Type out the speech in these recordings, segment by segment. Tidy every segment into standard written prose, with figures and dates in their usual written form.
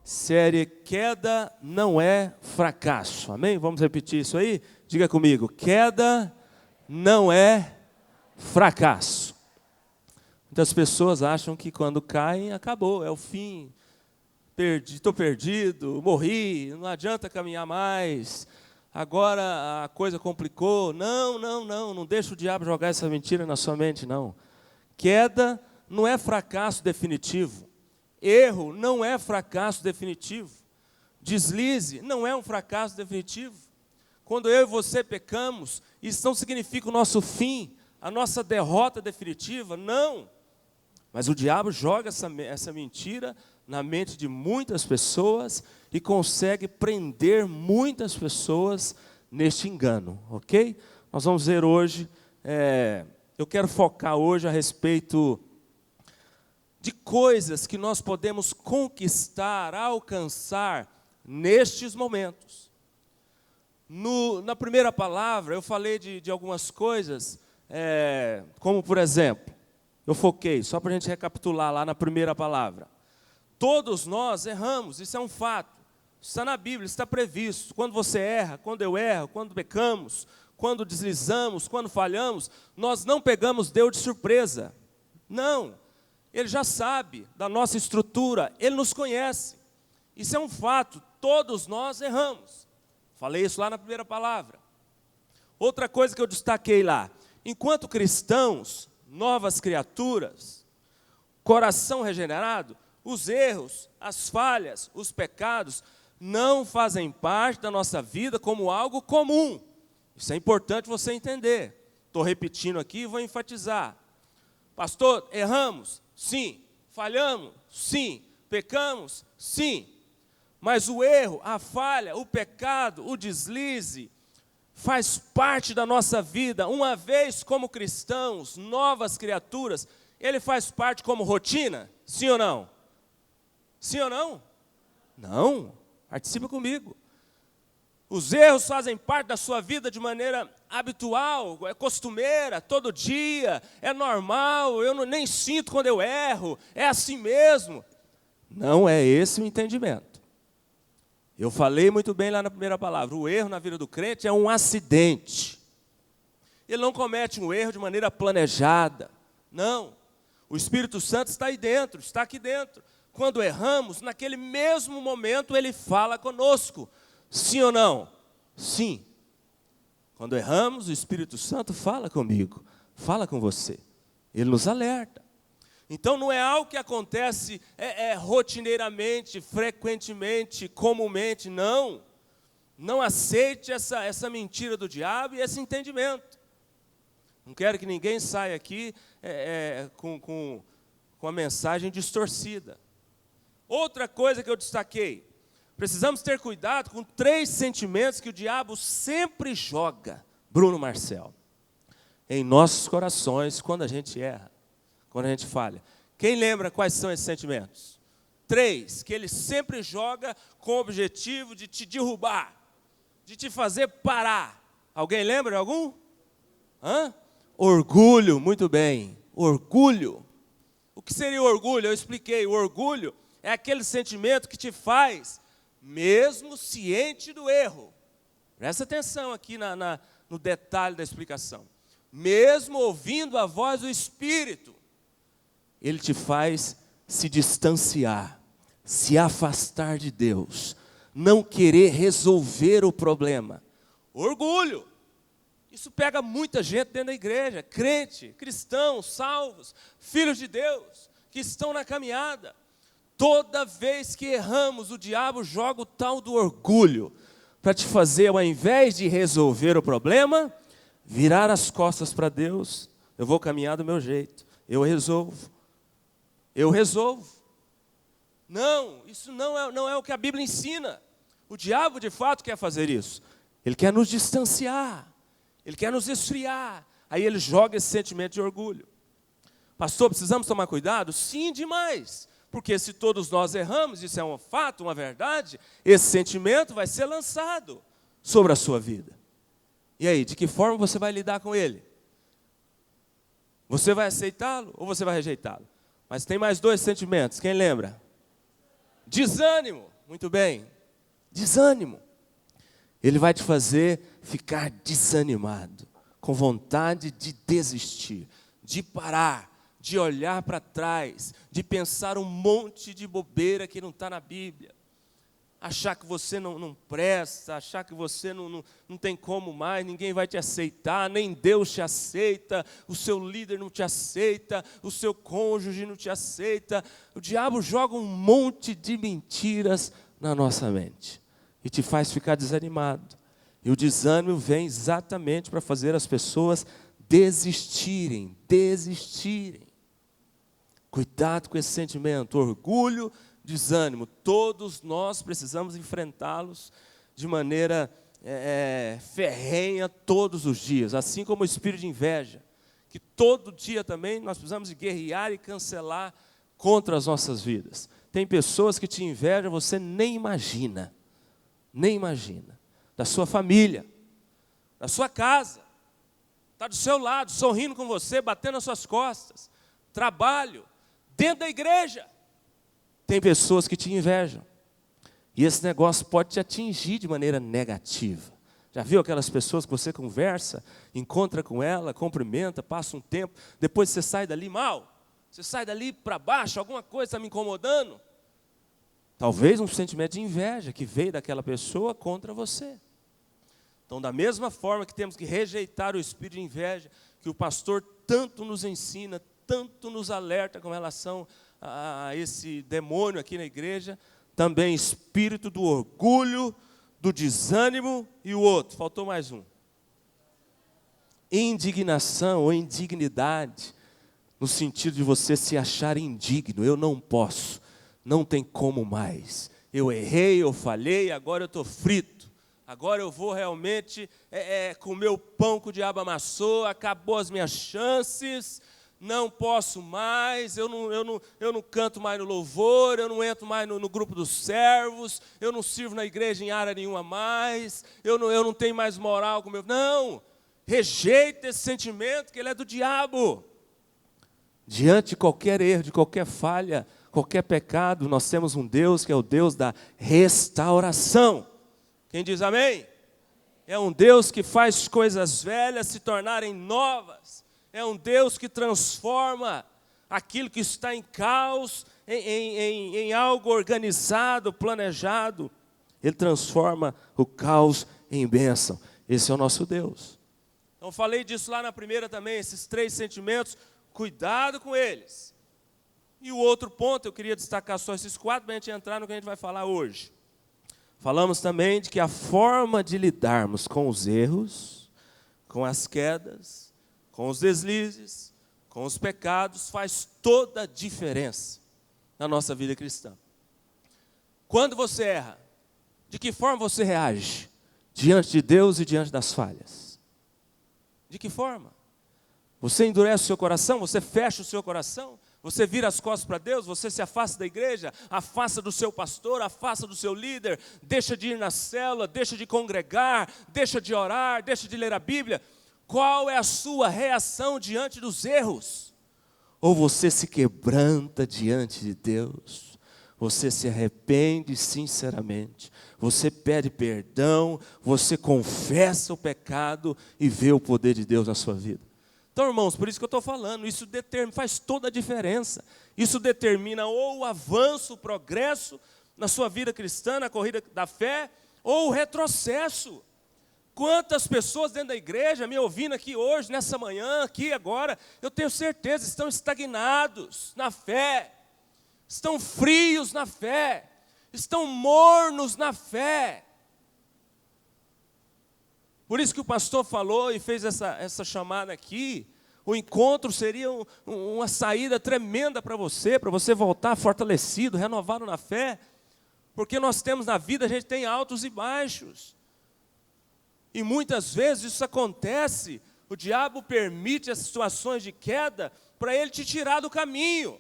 série Queda não é fracasso. Amém? Vamos repetir isso aí? Diga comigo, queda não é fracasso. Muitas pessoas acham que quando caem, acabou, é o fim. Estou perdido, morri, não adianta caminhar mais. Agora a coisa complicou. Não deixa o diabo jogar essa mentira na sua mente, não. Queda não é fracasso definitivo. Erro não é fracasso definitivo. Deslize não é um fracasso definitivo. Quando eu e você pecamos, isso não significa o nosso fim, a nossa derrota definitiva, não. Mas o diabo joga essa mentira na mente de muitas pessoas e consegue prender muitas pessoas neste engano, ok? Nós vamos ver hoje, eu quero focar hoje a respeito de coisas que nós podemos conquistar, alcançar nestes momentos. Na primeira palavra, eu falei de algumas coisas, como por exemplo, eu foquei, só para a gente recapitular lá na primeira palavra. Todos nós erramos, isso é um fato. Está na Bíblia, está previsto. Quando você erra, quando eu erro, quando pecamos, quando deslizamos, quando falhamos, nós não pegamos Deus de surpresa. Não. Ele já sabe da nossa estrutura, Ele nos conhece. Isso é um fato, todos nós erramos. Falei isso lá na primeira palavra. Outra coisa que eu destaquei lá. Enquanto cristãos, novas criaturas, coração regenerado, os erros, as falhas, os pecados não fazem parte da nossa vida como algo comum. Isso é importante você entender. Estou repetindo aqui e vou enfatizar. Pastor, erramos? Sim. Falhamos? Sim. Pecamos? Sim. Mas o erro, a falha, o pecado, o deslize, faz parte da nossa vida. Uma vez como cristãos, novas criaturas, ele faz parte como rotina? Sim ou não? Sim ou não? Não. Participa comigo. Os erros fazem parte da sua vida de maneira habitual, é costumeira, todo dia, é normal, eu nem sinto quando eu erro, é assim mesmo. Não é esse o entendimento. Eu falei muito bem lá na primeira palavra, o erro na vida do crente é um acidente. Ele não comete um erro de maneira planejada, não. O Espírito Santo está aí dentro, está aqui dentro. Quando erramos, naquele mesmo momento Ele fala conosco. Sim ou não? Sim. Quando erramos, o Espírito Santo fala comigo, fala com você. Ele nos alerta. Então não é algo que acontece rotineiramente, frequentemente, comumente, não. Não aceite essa mentira do diabo e esse entendimento. Não quero que ninguém saia aqui com a mensagem distorcida. Outra coisa que eu destaquei, precisamos ter cuidado com 3 sentimentos que o diabo sempre joga, Bruno Marcel, em nossos corações quando a gente erra, quando a gente falha. Quem lembra quais são esses sentimentos? 3, que ele sempre joga com o objetivo de te derrubar, de te fazer parar. Alguém lembra de algum? Orgulho, muito bem, orgulho. O que seria o orgulho? Eu expliquei, o orgulho é aquele sentimento que te faz, mesmo ciente do erro. Presta atenção aqui no detalhe da explicação. Mesmo ouvindo a voz do Espírito, ele te faz se distanciar, se afastar de Deus, não querer resolver o problema. Orgulho. Isso pega muita gente dentro da igreja, crente, cristãos, salvos, filhos de Deus, que estão na caminhada. Toda vez que erramos, o diabo joga o tal do orgulho para te fazer, ao invés de resolver o problema, virar as costas para Deus. Eu vou caminhar do meu jeito, eu resolvo. Não, isso não é o que a Bíblia ensina. O diabo, de fato, quer fazer isso. Ele quer nos distanciar, ele quer nos esfriar. Aí ele joga esse sentimento de orgulho. Pastor, precisamos tomar cuidado? Sim, demais. Porque se todos nós erramos, isso é um fato, uma verdade, esse sentimento vai ser lançado sobre a sua vida. E aí, de que forma você vai lidar com ele? Você vai aceitá-lo ou você vai rejeitá-lo? Mas tem mais 2 sentimentos, quem lembra? Desânimo. Muito bem. Desânimo. Ele vai te fazer ficar desanimado, com vontade de desistir, de parar, de olhar para trás, de pensar um monte de bobeira que não está na Bíblia. Achar que você não presta, achar que você não tem como mais, ninguém vai te aceitar, nem Deus te aceita, o seu líder não te aceita, o seu cônjuge não te aceita. O diabo joga um monte de mentiras na nossa mente e te faz ficar desanimado. E o desânimo vem exatamente para fazer as pessoas desistirem. Cuidado com esse sentimento, orgulho, desânimo. Todos nós precisamos enfrentá-los de maneira ferrenha todos os dias, assim como o espírito de inveja, que todo dia também nós precisamos guerrear e cancelar contra as nossas vidas. Tem pessoas que te invejam, você nem imagina, da sua família, da sua casa, está do seu lado, sorrindo com você, batendo nas suas costas, trabalho, dentro da igreja. Tem pessoas que te invejam, e esse negócio pode te atingir de maneira negativa. Já viu aquelas pessoas que você conversa, encontra com ela, cumprimenta, passa um tempo, depois você sai dali mal, você sai dali para baixo, alguma coisa está me incomodando? Talvez um sentimento de inveja que veio daquela pessoa contra você. Então, da mesma forma que temos que rejeitar o espírito de inveja, que o pastor tanto nos ensina, tanto nos alerta com relação a esse demônio aqui na igreja, também espírito do orgulho, do desânimo e o outro, faltou mais um. Indignação ou indignidade, no sentido de você se achar indigno, eu não posso, não tem como mais, eu errei, eu falhei, agora eu estou frito, agora eu vou realmente comer o pão que o diabo amassou, acabou as minhas chances, não posso mais, eu não canto mais no louvor, eu não entro mais no grupo dos servos, eu não sirvo na igreja em área nenhuma mais, eu não tenho mais moral com o meu... Não, rejeita esse sentimento que ele é do diabo. Diante de qualquer erro, de qualquer falha, qualquer pecado, nós temos um Deus que é o Deus da restauração. Quem diz amém? É um Deus que faz coisas velhas se tornarem novas. É um Deus que transforma aquilo que está em caos em algo organizado, planejado. Ele transforma o caos em bênção. Esse é o nosso Deus. Então, falei disso lá na primeira também, esses 3 sentimentos, cuidado com eles. E o outro ponto, eu queria destacar só esses 4 para a gente entrar no que a gente vai falar hoje. Falamos também de que a forma de lidarmos com os erros, com as quedas, com os deslizes, com os pecados, faz toda a diferença na nossa vida cristã. Quando você erra, de que forma você reage diante de Deus e diante das falhas? De que forma? Você endurece o seu coração, você fecha o seu coração, você vira as costas para Deus, você se afasta da igreja, afasta do seu pastor, afasta do seu líder, deixa de ir na célula, deixa de congregar, deixa de orar, deixa de ler a Bíblia. Qual é a sua reação diante dos erros? Ou você se quebranta diante de Deus, você se arrepende sinceramente, você pede perdão, você confessa o pecado e vê o poder de Deus na sua vida. Então, irmãos, por isso que eu estou falando, isso faz toda a diferença. Isso determina ou o avanço, o progresso na sua vida cristã, na corrida da fé, ou o retrocesso. Quantas pessoas dentro da igreja, me ouvindo aqui hoje, nessa manhã, aqui agora, eu tenho certeza, estão estagnados na fé, estão frios na fé, estão mornos na fé. Por isso que o pastor falou e fez essa chamada aqui, o encontro seria uma saída tremenda para você voltar fortalecido, renovado na fé, porque nós temos na vida, a gente tem altos e baixos. E muitas vezes isso acontece, o diabo permite as situações de queda para ele te tirar do caminho.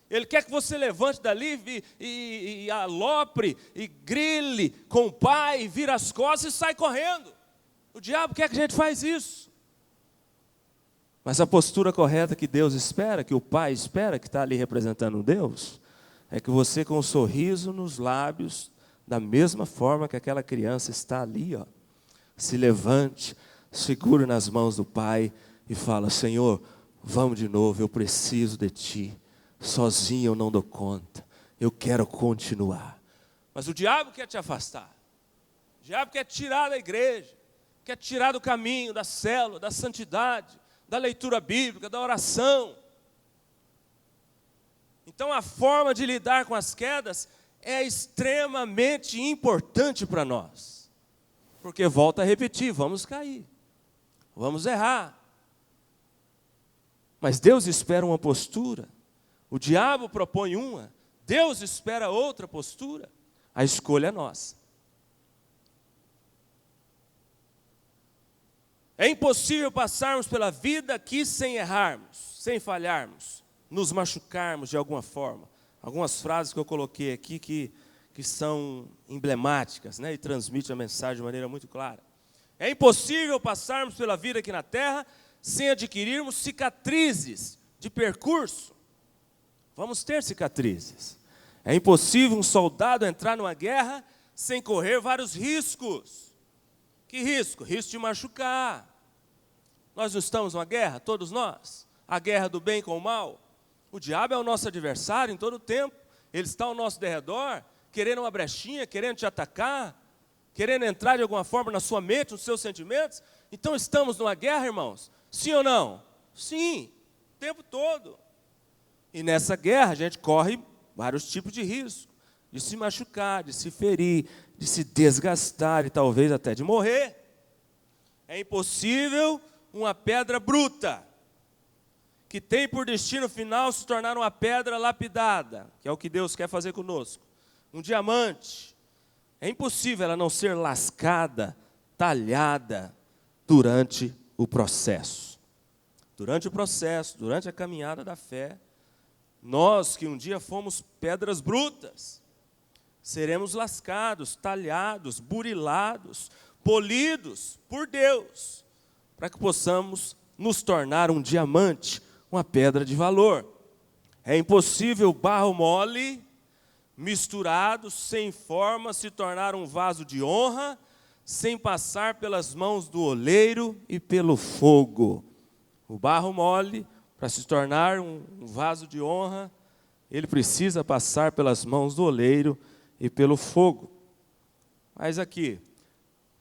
Ele quer que você levante dali e alopre, e grille com o pai, vira as costas e sai correndo. O diabo quer que a gente faz isso. Mas a postura correta que Deus espera, que o pai espera, que está ali representando Deus, é que você, com um sorriso nos lábios, da mesma forma que aquela criança está ali, ó, se levante, segure nas mãos do Pai e fala: Senhor, vamos de novo, eu preciso de Ti. Sozinho eu não dou conta, eu quero continuar. Mas o diabo quer te afastar. O diabo quer tirar da igreja, quer tirar do caminho, da célula, da santidade, da leitura bíblica, da oração. Então a forma de lidar com as quedas é extremamente importante para nós. Porque, volto a repetir, vamos cair, vamos errar. Mas Deus espera uma postura. O diabo propõe uma, Deus espera outra postura. A escolha é nossa. É impossível passarmos pela vida aqui sem errarmos, sem falharmos, nos machucarmos de alguma forma. Algumas frases que eu coloquei aqui que são emblemáticas, né, e transmitem a mensagem de maneira muito clara. É impossível passarmos pela vida aqui na terra sem adquirirmos cicatrizes de percurso. Vamos ter cicatrizes. É impossível um soldado entrar numa guerra sem correr vários riscos. Que risco? Risco de machucar. Nós não estamos numa guerra, todos nós? A guerra do bem com o mal. O diabo é o nosso adversário em todo o tempo. Ele está ao nosso derredor, querendo uma brechinha, querendo te atacar, querendo entrar de alguma forma na sua mente, nos seus sentimentos. Então estamos numa guerra, irmãos? Sim ou não? Sim, o tempo todo. E nessa guerra a gente corre vários tipos de risco. De se machucar, de se ferir, de se desgastar e talvez até de morrer. É impossível uma pedra bruta, que tem por destino final se tornar uma pedra lapidada, que é o que Deus quer fazer conosco. Um diamante. É impossível ela não ser lascada, talhada durante o processo. Durante o processo, durante a caminhada da fé, nós que um dia fomos pedras brutas, seremos lascados, talhados, burilados, polidos por Deus, para que possamos nos tornar um diamante, uma pedra de valor. É impossível barro mole, misturado, sem forma, se tornar um vaso de honra, sem passar pelas mãos do oleiro e pelo fogo. O barro mole, para se tornar um vaso de honra, ele precisa passar pelas mãos do oleiro e pelo fogo. Mas aqui,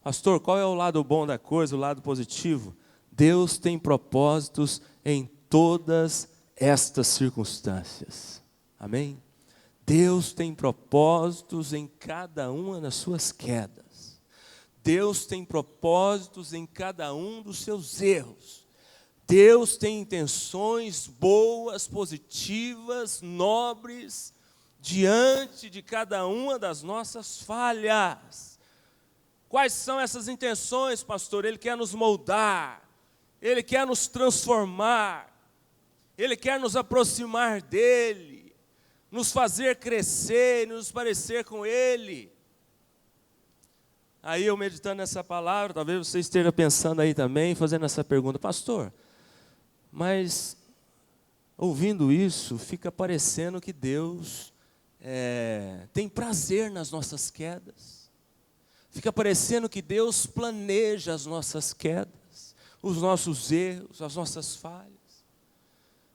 pastor, qual é o lado bom da coisa, o lado positivo? Deus tem propósitos em todas estas circunstâncias. Amém? Deus tem propósitos em cada uma das suas quedas. Deus tem propósitos em cada um dos seus erros. Deus tem intenções boas, positivas, nobres, diante de cada uma das nossas falhas. Quais são essas intenções, pastor? Ele quer nos moldar, Ele quer nos transformar, Ele quer nos aproximar dEle, nos fazer crescer, nos parecer com Ele. Aí eu meditando nessa palavra, talvez você esteja pensando aí também, fazendo essa pergunta: pastor, mas ouvindo isso, fica parecendo que Deus tem prazer nas nossas quedas. Fica parecendo que Deus planeja as nossas quedas, os nossos erros, as nossas falhas.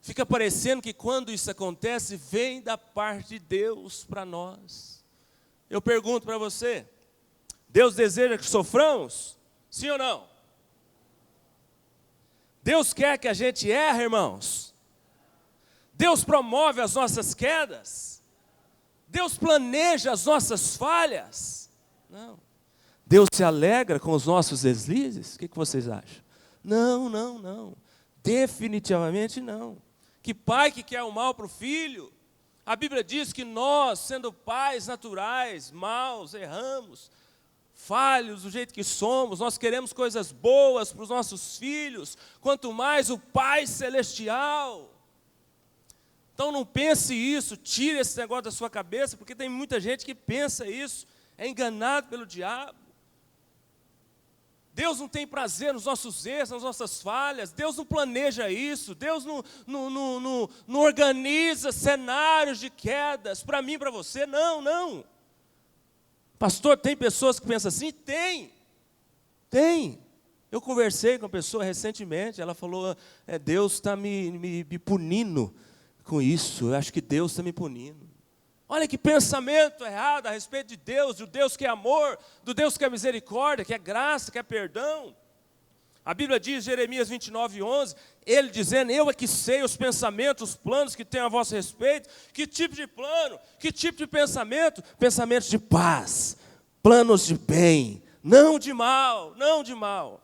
Fica parecendo que quando isso acontece, vem da parte de Deus para nós. Eu pergunto para você, Deus deseja que soframos? Sim ou não? Deus quer que a gente erre, irmãos? Deus promove as nossas quedas? Deus planeja as nossas falhas? Não. Deus se alegra com os nossos deslizes? O que vocês acham? Não, não, não. Definitivamente não. Que pai que quer o mal para o filho? A Bíblia diz que nós, sendo pais naturais, maus, erramos, falhos do jeito que somos, nós queremos coisas boas para os nossos filhos, quanto mais o Pai Celestial. Então não pense isso, tire esse negócio da sua cabeça, porque tem muita gente que pensa isso, é enganado pelo diabo. Deus não tem prazer nos nossos erros, nas nossas falhas. Deus não planeja isso. Deus não organiza cenários de quedas para mim e para você. Não, não. Pastor, tem pessoas que pensam assim? Tem. Eu conversei com uma pessoa recentemente, ela falou, Deus está me punindo com isso. Eu acho que Deus está me punindo. Olha que pensamento errado a respeito de Deus, do Deus que é amor, do Deus que é misericórdia, que é graça, que é perdão. A Bíblia diz, Jeremias 29:11, ele dizendo, eu é que sei os pensamentos, os planos que tenho a vosso respeito. Que tipo de plano? Que tipo de pensamento? Pensamentos de paz, planos de bem, não de mal, não de mal.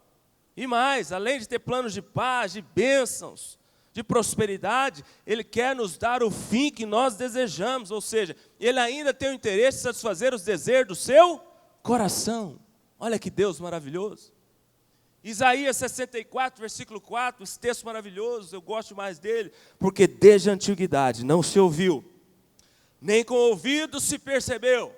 E mais, além de ter planos de paz, de bênçãos, de prosperidade, Ele quer nos dar o fim que nós desejamos, ou seja, Ele ainda tem o interesse de satisfazer os desejos do seu coração. Olha que Deus maravilhoso. Isaías 64, versículo 4, esse texto maravilhoso, eu gosto mais dele, porque desde a antiguidade não se ouviu, nem com o ouvido se percebeu,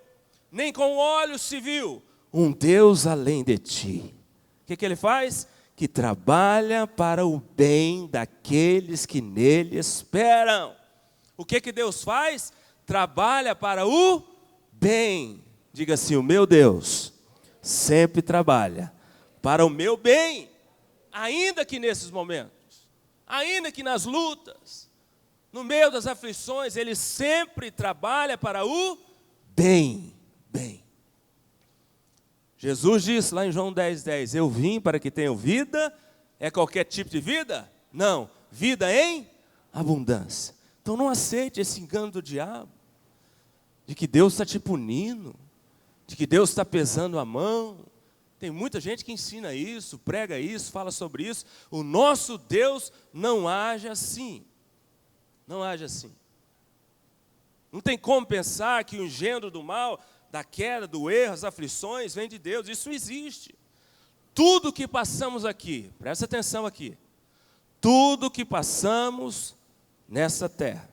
nem com o olho se viu, um Deus além de ti. O que Ele faz? Que trabalha para o bem daqueles que nele esperam. O que Deus faz? Trabalha para o bem. Diga assim, o meu Deus sempre trabalha para o meu bem, ainda que nesses momentos, ainda que nas lutas, no meio das aflições, Ele sempre trabalha para o bem. Jesus disse lá em João 10:10, eu vim para que tenham vida. É qualquer tipo de vida? Não, vida em abundância. Então não aceite esse engano do diabo, de que Deus está te punindo, de que Deus está pesando a mão. Tem muita gente que ensina isso, prega isso, fala sobre isso. O nosso Deus não age assim. Não age assim. Não tem como pensar que o engendro do mal, da queda, do erro, as aflições, vem de Deus. Isso existe. Tudo que passamos aqui, presta atenção aqui, tudo que passamos nessa terra,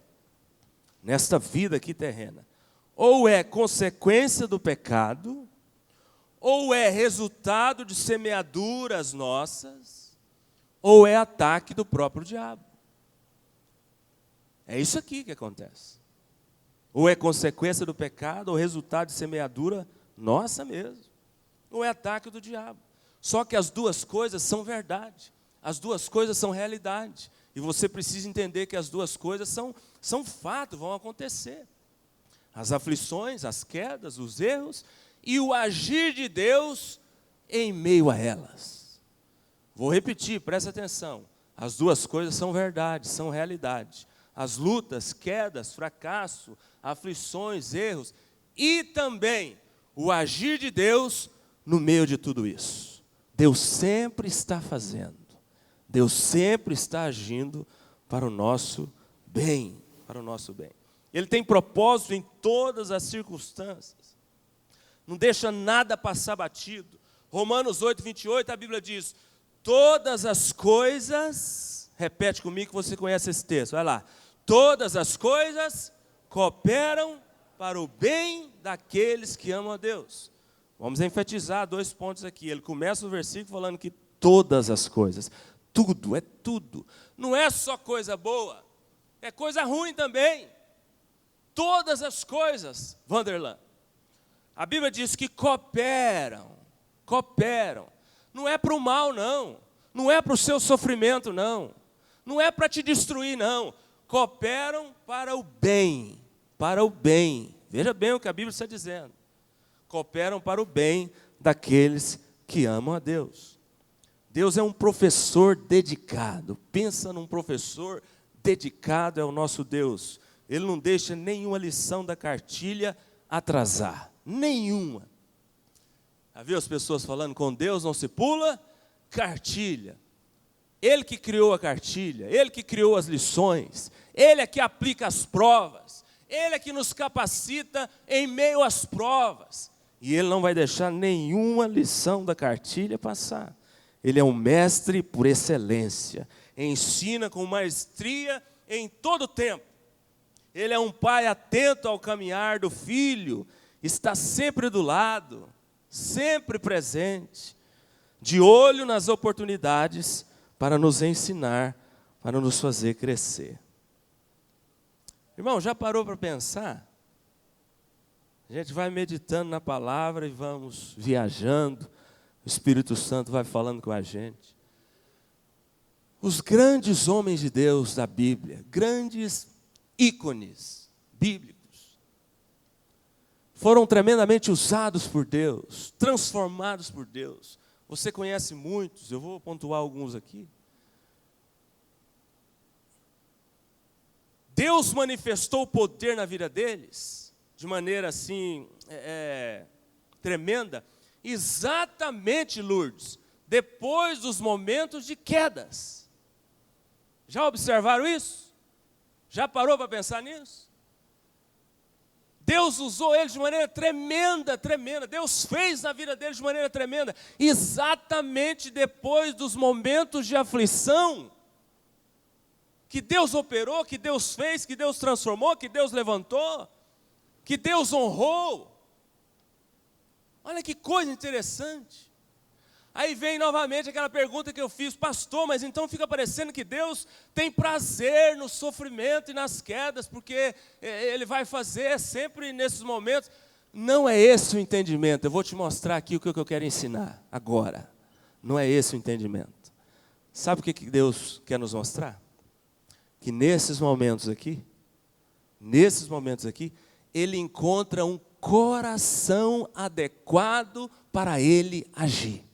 nesta vida aqui terrena, ou é consequência do pecado, ou é resultado de semeaduras nossas, ou é ataque do próprio diabo. É isso aqui que acontece. Ou é consequência do pecado, ou resultado de semeadura nossa mesmo. Ou é ataque do diabo. Só que as duas coisas são verdade. As duas coisas são realidade. E você precisa entender que as duas coisas são fato, vão acontecer. As aflições, as quedas, os erros e o agir de Deus em meio a elas. Vou repetir, presta atenção. As duas coisas são verdade, são realidade. As lutas, quedas, fracasso, aflições, erros e também o agir de Deus no meio de tudo isso. Deus sempre está fazendo, Deus sempre está agindo para o nosso bem, Ele tem propósito em todas as circunstâncias, não deixa nada passar batido. Romanos 8:28, a Bíblia diz, todas as coisas, repete comigo que você conhece esse texto, vai lá. Todas as coisas cooperam para o bem daqueles que amam a Deus. Vamos enfatizar 2 pontos aqui. Ele começa o versículo falando que todas as coisas, tudo, é tudo. Não é só coisa boa, é coisa ruim também. Todas as coisas, Vanderlan. A Bíblia diz que cooperam. Não é para o mal, não. Não é para o seu sofrimento, não. Não é para te destruir, não. Cooperam para o bem, Veja bem o que a Bíblia está dizendo. Cooperam para o bem daqueles que amam a Deus. Deus é um professor dedicado. Pensa num professor dedicado, é o nosso Deus. Ele não deixa nenhuma lição da cartilha atrasar. Nenhuma. Já viu as pessoas falando, com Deus não se pula cartilha. Ele que criou a cartilha, Ele que criou as lições, Ele é que aplica as provas, Ele é que nos capacita em meio às provas. E Ele não vai deixar nenhuma lição da cartilha passar. Ele é um mestre por excelência, ensina com maestria em todo o tempo. Ele é um pai atento ao caminhar do filho, está sempre do lado, sempre presente. de olho nas oportunidades para nos ensinar, para nos fazer crescer. Irmão, já parou para pensar? A gente vai meditando na palavra e vamos viajando, o Espírito Santo vai falando com a gente. Os grandes homens de Deus da Bíblia, grandes ícones bíblicos, foram tremendamente usados por Deus, transformados por Deus. Você conhece muitos, eu vou pontuar alguns aqui. Deus manifestou o poder na vida deles, de maneira assim, tremenda, exatamente, Lourdes, depois dos momentos de quedas. Já observaram isso? Já parou para pensar nisso? Deus usou eles de maneira tremenda, tremenda. Deus fez na vida deles de maneira tremenda, exatamente depois dos momentos de aflição, que Deus operou, que Deus fez, que Deus transformou, que Deus levantou, que Deus honrou. Olha que coisa interessante. Aí vem novamente aquela pergunta que eu fiz, pastor, mas então fica parecendo que Deus tem prazer no sofrimento e nas quedas, porque Ele vai fazer sempre nesses momentos. Não é esse o entendimento. Eu vou te mostrar aqui o que eu quero ensinar agora. Não é esse o entendimento. Sabe o que Deus quer nos mostrar? Que nesses momentos aqui, Ele encontra um coração adequado para Ele agir.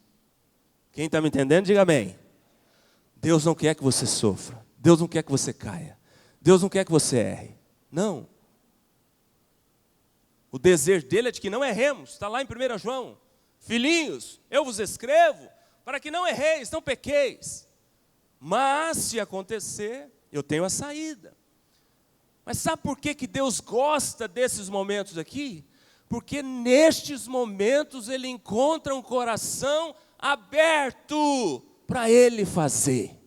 Quem está me entendendo, diga amém. Deus não quer que você sofra. Deus não quer que você caia. Deus não quer que você erre. Não. O desejo dele é de que não erremos. Está lá em 1 João. Filhinhos, eu vos escrevo para que não erreis, não pequeis. Mas se acontecer, eu tenho a saída. Mas sabe por que Deus gosta desses momentos aqui? Porque nestes momentos Ele encontra um coração aberto para Ele fazer.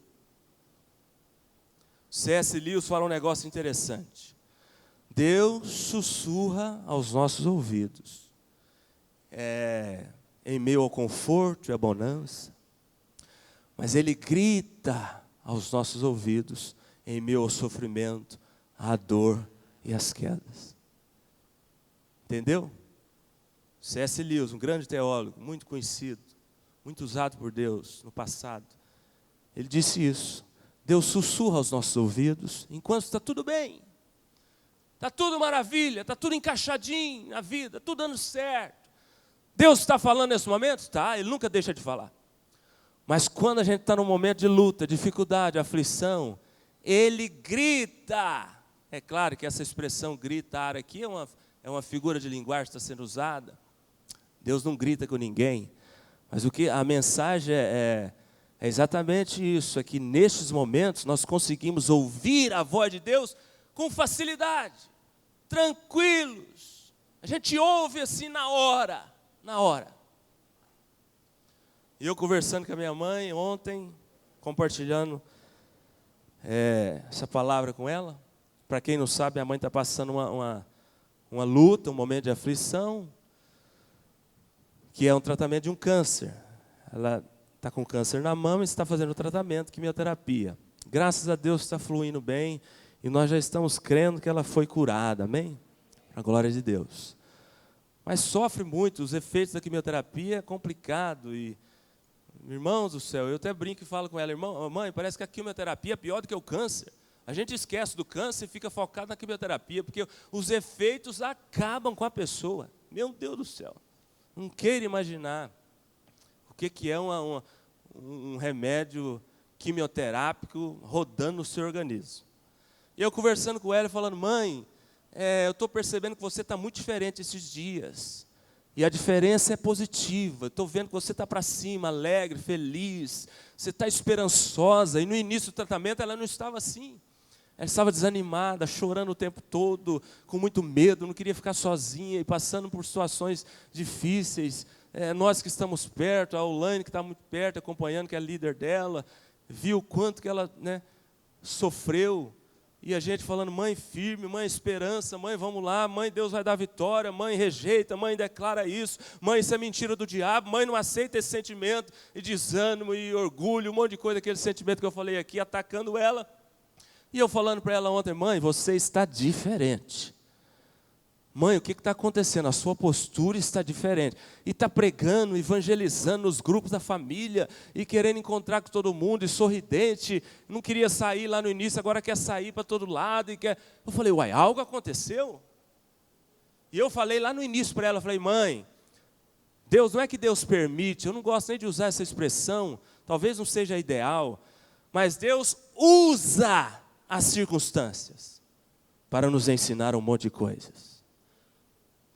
C.S. Lewis fala um negócio interessante. Deus sussurra aos nossos ouvidos. Em meio ao conforto e à bonança. Mas Ele grita aos nossos ouvidos em meio ao sofrimento, à dor e às quedas. Entendeu? C.S. Lewis, um grande teólogo, muito conhecido, muito usado por Deus no passado. Ele disse isso. Deus sussurra aos nossos ouvidos enquanto está tudo bem. Está tudo maravilha, está tudo encaixadinho na vida, tudo dando certo. Deus está falando nesse momento? Está, Ele nunca deixa de falar. Mas quando a gente está num momento de luta, dificuldade, aflição, Ele grita. É claro que essa expressão gritar aqui é uma figura de linguagem que está sendo usada. Deus não grita com ninguém. Mas a mensagem é exatamente isso. É que nestes momentos nós conseguimos ouvir a voz de Deus com facilidade. Tranquilos. A gente ouve assim na hora. E eu conversando com a minha mãe ontem, compartilhando essa palavra com ela. Para quem não sabe, a mãe está passando uma luta, um momento de aflição, que é um tratamento de um câncer. Ela está com câncer na mama e está fazendo o tratamento, quimioterapia. Graças a Deus está fluindo bem e nós já estamos crendo que ela foi curada, amém? Para a glória de Deus. Mas sofre muito, os efeitos da quimioterapia é complicado e, irmãos do céu, eu até brinco e falo com ela, mãe, parece que a quimioterapia é pior do que o câncer. A gente esquece do câncer e fica focado na quimioterapia, porque os efeitos acabam com a pessoa. Meu Deus do céu. Não queira imaginar o que é um remédio quimioterápico rodando no seu organismo. E eu conversando com ela, falando, mãe, eu estou percebendo que você está muito diferente esses dias. E a diferença é positiva. Estou vendo que você está para cima, alegre, feliz. Você está esperançosa. E no início do tratamento ela não estava assim. Ela estava desanimada, chorando o tempo todo, com muito medo, não queria ficar sozinha e passando por situações difíceis. Nós que estamos perto, a Olaine que está muito perto, acompanhando, que é a líder dela, viu o quanto que ela sofreu. E a gente falando, mãe firme, mãe esperança, mãe vamos lá, mãe Deus vai dar vitória, mãe rejeita, mãe declara isso, mãe isso é mentira do diabo, mãe não aceita esse sentimento, e desânimo, e orgulho, um monte de coisa, aquele sentimento que eu falei aqui, atacando ela. E eu falando para ela ontem, mãe, você está diferente. Mãe, o que está acontecendo? A sua postura está diferente. E está pregando, evangelizando nos grupos da família, e querendo encontrar com todo mundo, e sorridente. Não queria sair lá no início, agora quer sair para todo lado. Eu falei, uai, algo aconteceu? E eu falei lá no início para ela, falei, mãe, Deus, não é que Deus permite, eu não gosto nem de usar essa expressão, talvez não seja ideal, mas Deus usa as circunstâncias para nos ensinar um monte de coisas.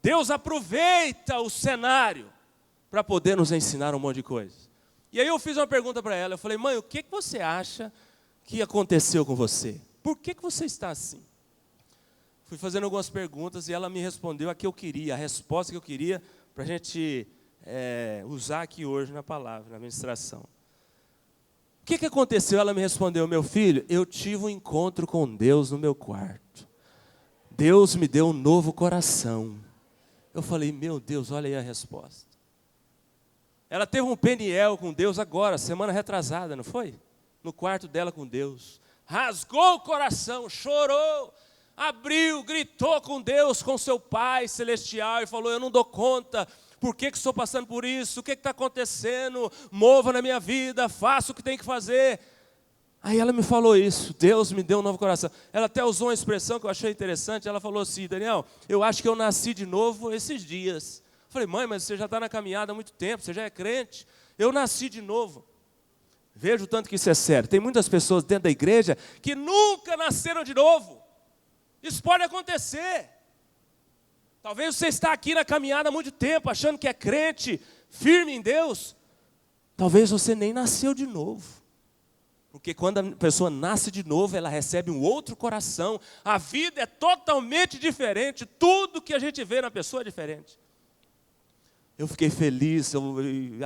Deus aproveita o cenário para poder nos ensinar um monte de coisas. E aí eu fiz uma pergunta para ela, eu falei, mãe, o que você acha que aconteceu com você? Por que você está assim? Fui fazendo algumas perguntas e ela me respondeu a que eu queria, a resposta que eu queria para a gente usar aqui hoje na palavra, na ministração. O que aconteceu? Ela me respondeu, meu filho, eu tive um encontro com Deus no meu quarto. Deus me deu um novo coração. Eu falei, meu Deus, olha aí a resposta. Ela teve um Peniel com Deus agora, semana retrasada, não foi? No quarto dela com Deus. Rasgou o coração, chorou, abriu, gritou com Deus, com seu Pai Celestial e falou, eu não dou conta, por que estou passando por isso? O que está acontecendo? Mova na minha vida, faça o que tem que fazer. Aí ela me falou isso, Deus me deu um novo coração. Ela até usou uma expressão que eu achei interessante, ela falou assim, Daniel, eu acho que eu nasci de novo esses dias. Eu falei, mãe, mas você já está na caminhada há muito tempo, você já é crente. Eu nasci de novo. Veja o tanto que isso é sério. Tem muitas pessoas dentro da igreja que nunca nasceram de novo. Isso pode acontecer. Talvez você está aqui na caminhada há muito tempo, achando que é crente, firme em Deus. Talvez você nem nasceu de novo. Porque quando a pessoa nasce de novo, ela recebe um outro coração. A vida é totalmente diferente. Tudo que a gente vê na pessoa é diferente. Eu fiquei feliz, eu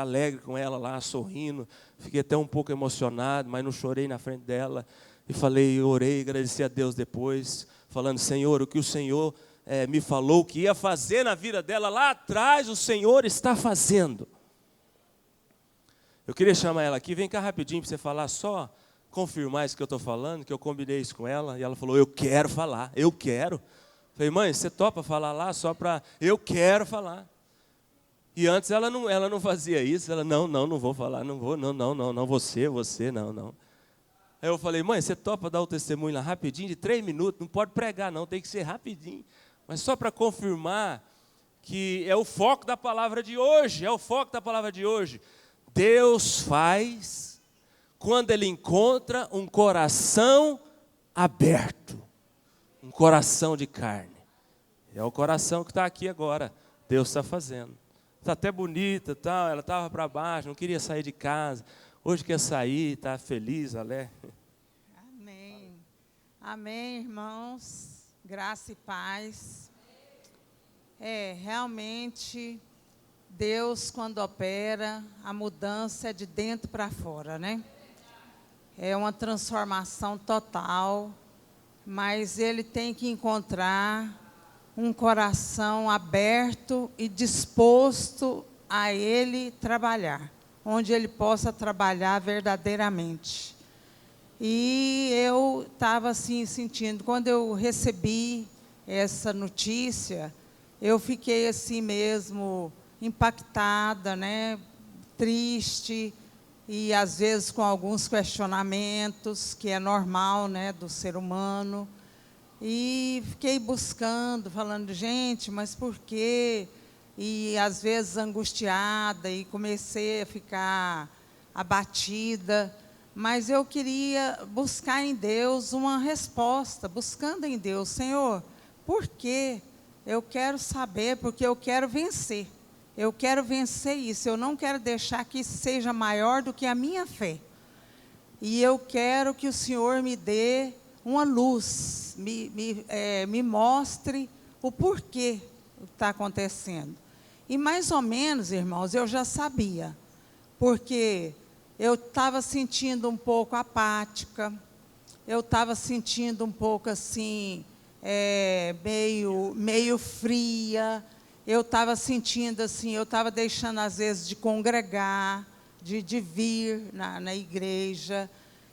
alegre com ela lá, sorrindo. Fiquei até um pouco emocionado, mas não chorei na frente dela. E falei, orei, agradeci a Deus depois. Falando, Senhor, o que o Senhor me falou que ia fazer na vida dela lá atrás, o Senhor está fazendo. Eu queria chamar ela aqui, vem cá rapidinho para você falar, só confirmar isso que eu estou falando, que eu combinei isso com ela, e ela falou, eu quero falar, eu quero. Falei, mãe, você topa falar lá só para, eu quero falar. E antes ela não fazia isso, ela, não vou falar, não vou, não, você, não. Aí eu falei, mãe, você topa dar o testemunho lá rapidinho, de 3 minutos, não pode pregar não, tem que ser rapidinho. Mas só para confirmar que é o foco da palavra de hoje, Deus faz quando Ele encontra um coração aberto, um coração de carne. É o coração que está aqui agora, Deus está fazendo. Está até bonita, tal. Ela estava para baixo, não queria sair de casa. Hoje quer sair, está feliz, alegre. Amém. Amém, irmãos. Graça e paz. Realmente... Deus, quando opera, a mudança é de dentro para fora, né? É uma transformação total, mas Ele tem que encontrar um coração aberto e disposto a Ele trabalhar, onde Ele possa trabalhar verdadeiramente. E eu estava assim sentindo, quando eu recebi essa notícia, eu fiquei assim mesmo... impactada, né, triste e às vezes com alguns questionamentos, que é normal, né, do ser humano. E fiquei buscando, falando, gente, mas por quê? E às vezes angustiada e comecei a ficar abatida, mas eu queria buscar em Deus uma resposta, buscando em Deus, Senhor, por quê? Eu quero saber, porque eu quero vencer. Eu quero vencer isso, eu não quero deixar que isso seja maior do que a minha fé. E eu quero que o Senhor me dê uma luz, me mostre o porquê está acontecendo. E mais ou menos, irmãos, eu já sabia, porque eu estava sentindo um pouco apática, eu estava sentindo um pouco assim, meio fria. Eu estava sentindo assim, eu estava deixando às vezes de congregar, de vir na igreja.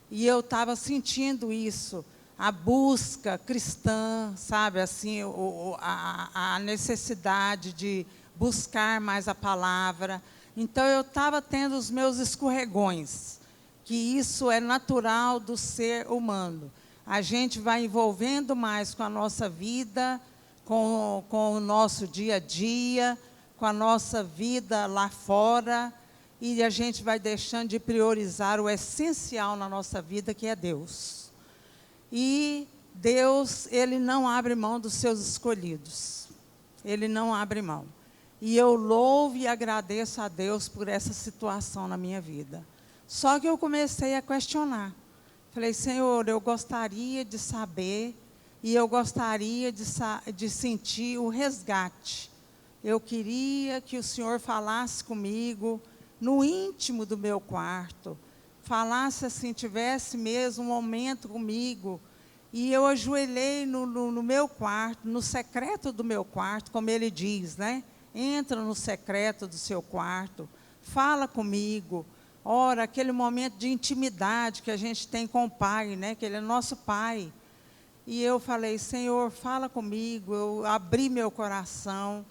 E eu estava sentindo isso, a busca cristã, sabe, assim, a necessidade de buscar mais a palavra. Então, eu estava tendo os meus escorregões, que isso é natural do ser humano. A gente vai envolvendo mais com a nossa vida, com o nosso dia a dia, com a nossa vida lá fora, e a gente vai deixando de priorizar o essencial na nossa vida, que é Deus. E Deus, Ele não abre mão dos seus escolhidos. Ele não abre mão. E eu louvo e agradeço a Deus por essa situação na minha vida. Só que eu comecei a questionar. Falei, Senhor, eu gostaria de saber e eu gostaria de sentir o resgate. Eu queria que o Senhor falasse comigo no íntimo do meu quarto, falasse assim, tivesse mesmo um momento comigo. E eu ajoelhei no meu quarto, no secreto do meu quarto, como ele diz, né? Entra no secreto do seu quarto, fala comigo, ora, aquele momento de intimidade que a gente tem com o Pai, né? Que Ele é nosso Pai. E eu falei, Senhor, fala comigo. Eu abri meu coração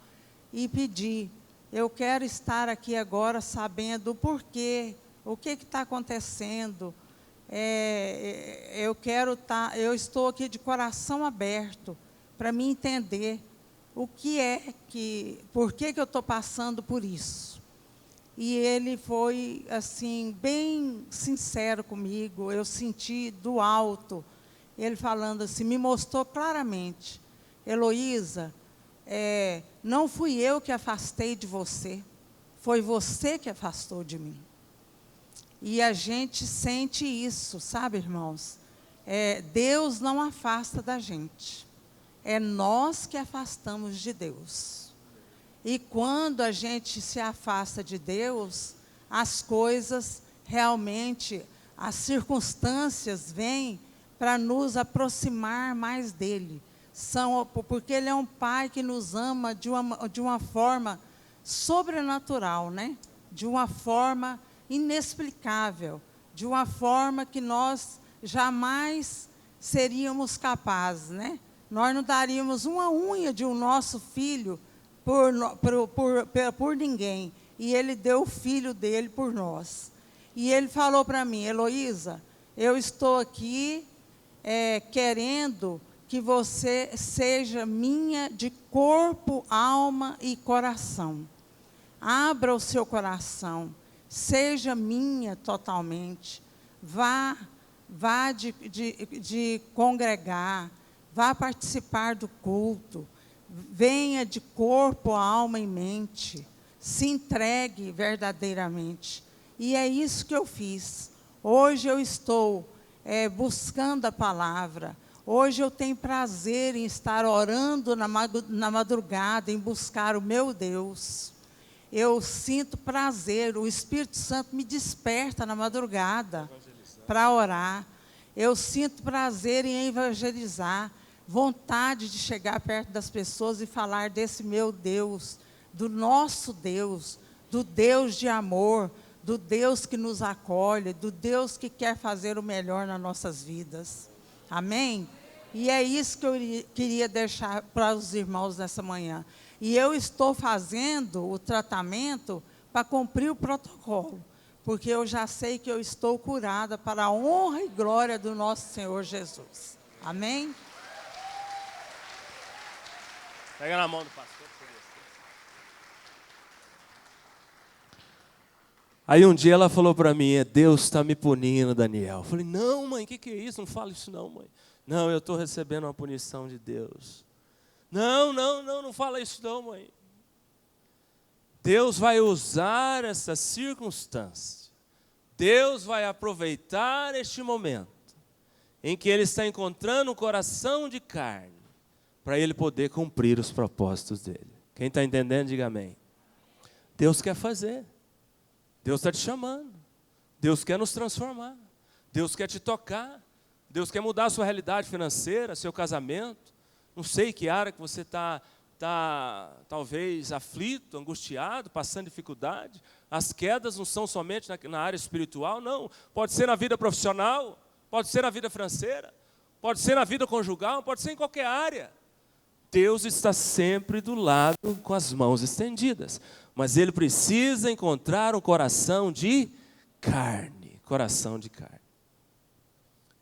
e pedi, eu quero estar aqui agora sabendo o porquê, o que está acontecendo. Eu estou aqui de coração aberto para me entender o que por que eu estou passando por isso. E ele foi assim bem sincero comigo. Eu senti do alto ele falando assim, me mostrou claramente, Heloísa, não fui eu que afastei de você, foi você que afastou de mim. E a gente sente isso, sabe, irmãos? Deus não afasta da gente. É nós que afastamos de Deus. E quando a gente se afasta de Deus, as coisas realmente, as circunstâncias vêm para nos aproximar mais dEle. Porque Ele é um Pai que nos ama de uma forma sobrenatural, né? De uma forma inexplicável, de uma forma que nós jamais seríamos capazes, né? Nós não daríamos uma unha de um nosso filho por ninguém. E Ele deu o filho dEle por nós. E Ele falou para mim, Heloísa, eu estou aqui querendo que você seja minha de corpo, alma e coração. Abra o seu coração, seja minha totalmente. Vá de congregar, vá participar do culto, venha de corpo, alma e mente, se entregue verdadeiramente. E é isso que eu fiz. Hoje eu estou buscando a palavra. Hoje eu tenho prazer em estar orando na madrugada, em buscar o meu Deus. Eu sinto prazer, o Espírito Santo me desperta na madrugada para orar. Eu sinto prazer em evangelizar, vontade de chegar perto das pessoas e falar desse meu Deus, do nosso Deus, do Deus de amor, do Deus que nos acolhe, do Deus que quer fazer o melhor nas nossas vidas. Amém? E é isso que eu queria deixar para os irmãos nessa manhã. E eu estou fazendo o tratamento para cumprir o protocolo, porque eu já sei que eu estou curada para a honra e glória do nosso Senhor Jesus. Amém? Pega na mão do pastor. Aí um dia ela falou para mim, Deus está me punindo, Daniel. Eu falei, não, mãe, o que é isso? Não fala isso não, mãe. Não, eu estou recebendo uma punição de Deus. Não fala isso não, mãe. Deus vai usar essa circunstância. Deus vai aproveitar este momento em que Ele está encontrando um coração de carne para Ele poder cumprir os propósitos dEle. Quem está entendendo, diga amém. Deus quer fazer. Deus está te chamando. Deus quer nos transformar. Deus quer te tocar. Deus quer mudar a sua realidade financeira, seu casamento. Não sei que área que você está talvez aflito, angustiado, passando dificuldade. As quedas não são somente na área espiritual, não. Pode ser na vida profissional, pode ser na vida financeira, pode ser na vida conjugal, pode ser em qualquer área. Deus está sempre do lado com as mãos estendidas. Mas Ele precisa encontrar um coração de carne. Coração de carne.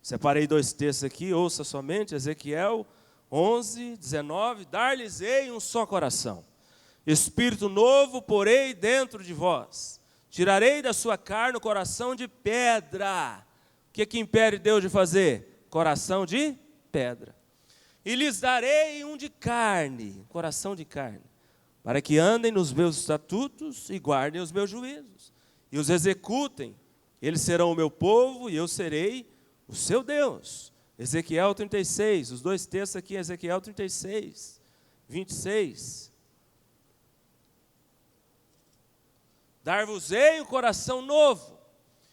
Separei 2 textos aqui, ouça somente, Ezequiel 11, 19. Dar-lhes-ei um só coração. Espírito novo porei dentro de vós. Tirarei da sua carne o coração de pedra. O que impede Deus de fazer? Coração de pedra. E lhes darei um de carne, coração de carne, para que andem nos meus estatutos e guardem os meus juízos, e os executem. Eles serão o meu povo e eu serei o seu Deus. Ezequiel 36, os 2 textos aqui, Ezequiel 36, 26. Dar-vos-ei um coração novo,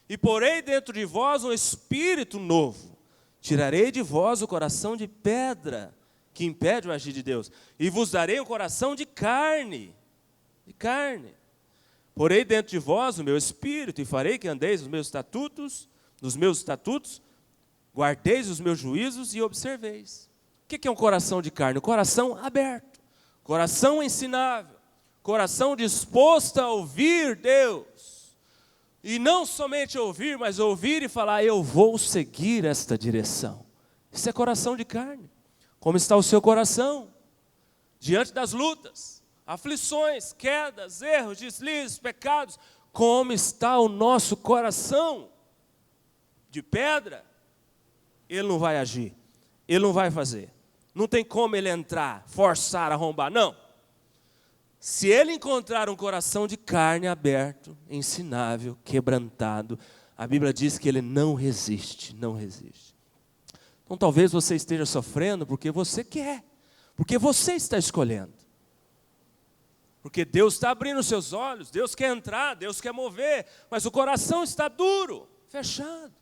e porei dentro de vós um espírito novo. Tirarei de vós o coração de pedra, que impede o agir de Deus, e vos darei um coração de carne. De carne. Porei dentro de vós o meu espírito, e farei que andeis nos meus estatutos, guardeis os meus juízos e observeis. O que é um coração de carne? Um coração aberto, coração ensinável, coração disposto a ouvir Deus. E não somente ouvir, mas ouvir e falar, eu vou seguir esta direção. Isso é coração de carne. Como está o seu coração? Diante das lutas, aflições, quedas, erros, deslizes, pecados. Como está o nosso coração? De pedra? Ele não vai agir. Ele não vai fazer. Não tem como ele entrar, forçar, arrombar. Não. Se ele encontrar um coração de carne aberto, ensinável, quebrantado, a Bíblia diz que ele não resiste, não resiste. Então talvez você esteja sofrendo porque você quer, porque você está escolhendo. Porque Deus está abrindo os seus olhos, Deus quer entrar, Deus quer mover, mas o coração está duro, fechado.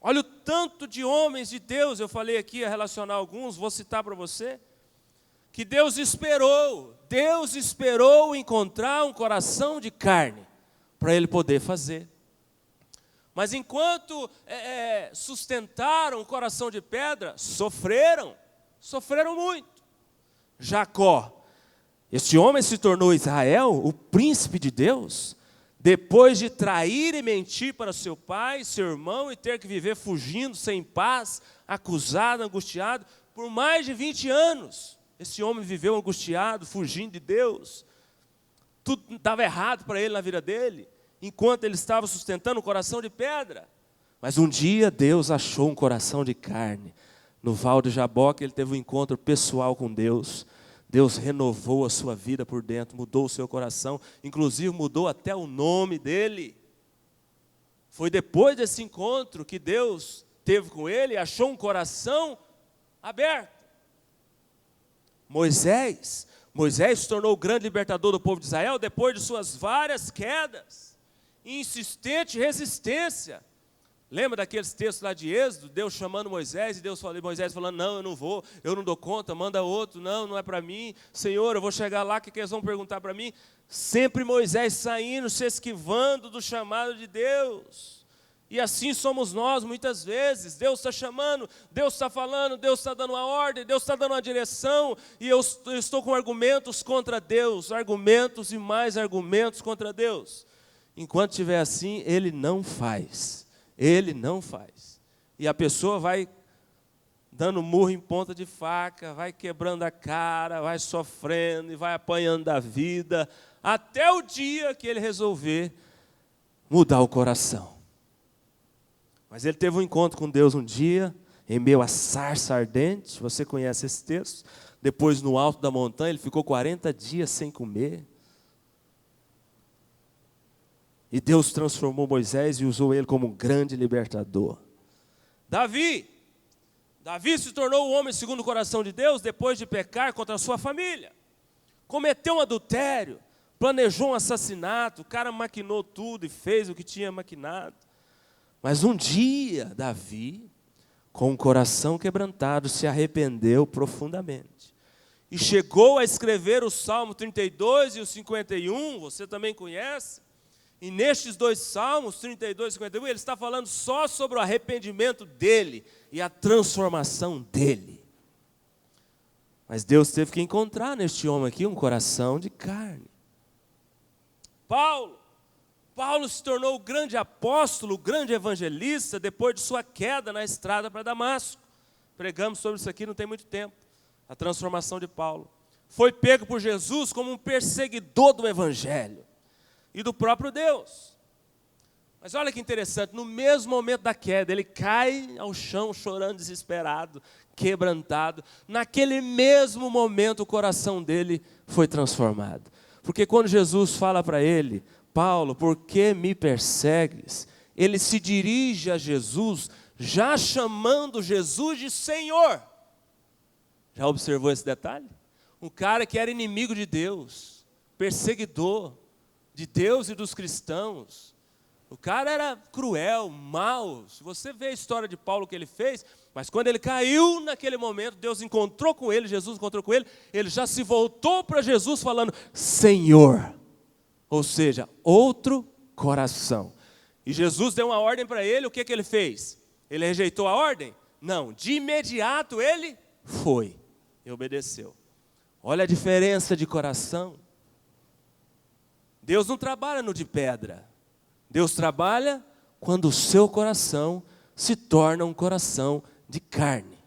Olha o tanto de homens de Deus, eu falei aqui a relacionar alguns, vou citar para você, que Deus esperou encontrar um coração de carne, para Ele poder fazer. Mas enquanto sustentaram o coração de pedra, sofreram muito. Jacó, este homem se tornou Israel, o príncipe de Deus, depois de trair e mentir para seu pai, seu irmão, e ter que viver fugindo, sem paz, acusado, angustiado, por mais de 20 anos. Esse homem viveu angustiado, fugindo de Deus. Tudo estava errado para ele na vida dele, enquanto ele estava sustentando um coração de pedra. Mas um dia Deus achou um coração de carne. No Val de Jaboque ele teve um encontro pessoal com Deus. Deus renovou a sua vida por dentro, mudou o seu coração, inclusive mudou até o nome dele. Foi depois desse encontro que Deus teve com ele e achou um coração aberto. Moisés se tornou o grande libertador do povo de Israel depois de suas várias quedas e insistente resistência. Lembra daqueles textos lá de Êxodo, Deus chamando Moisés, e Moisés falando, não, eu não vou, eu não dou conta, manda outro, não é para mim, Senhor, eu vou chegar lá, o que eles vão perguntar para mim? Sempre Moisés saindo, se esquivando do chamado de Deus. E assim somos nós muitas vezes. Deus está chamando, Deus está falando, Deus está dando uma ordem, Deus está dando uma direção, e eu estou com argumentos contra Deus, argumentos e mais argumentos contra Deus. Enquanto estiver assim, Ele não faz. Ele não faz. E a pessoa vai dando murro em ponta de faca, vai quebrando a cara, vai sofrendo e vai apanhando da vida, até o dia que ele resolver mudar o coração. Mas ele teve um encontro com Deus um dia, em meio a sarça ardente, você conhece esse texto. Depois, no alto da montanha, ele ficou 40 dias sem comer. E Deus transformou Moisés e usou ele como um grande libertador. Davi se tornou o homem segundo o coração de Deus depois de pecar contra a sua família. Cometeu um adultério, planejou um assassinato, o cara maquinou tudo e fez o que tinha maquinado. Mas um dia, Davi, com o coração quebrantado, se arrependeu profundamente. E chegou a escrever o Salmo 32 e o 51, você também conhece. E nestes dois salmos, 32 e 51, ele está falando só sobre o arrependimento dele e a transformação dele. Mas Deus teve que encontrar neste homem aqui um coração de carne. Paulo se tornou o grande apóstolo, o grande evangelista, depois de sua queda na estrada para Damasco. Pregamos sobre isso aqui não tem muito tempo, a transformação de Paulo. Foi pego por Jesus como um perseguidor do evangelho e do próprio Deus. Mas olha que interessante, no mesmo momento da queda, ele cai ao chão chorando desesperado, quebrantado. Naquele mesmo momento o coração dele foi transformado. Porque quando Jesus fala para ele, Paulo, por que me persegues? Ele se dirige a Jesus, já chamando Jesus de Senhor. Já observou esse detalhe? Um cara que era inimigo de Deus, perseguidor de Deus e dos cristãos. O cara era cruel, mau. Se você vê a história de Paulo, o que ele fez, mas quando ele caiu naquele momento, Deus encontrou com ele, Jesus encontrou com ele, ele já se voltou para Jesus falando, Senhor. Ou seja, outro coração. E Jesus deu uma ordem para ele, o que ele fez? Ele rejeitou a ordem? Não, de imediato ele foi e obedeceu. Olha a diferença de coração. Deus não trabalha no de pedra. Deus trabalha quando o seu coração se torna um coração de carne.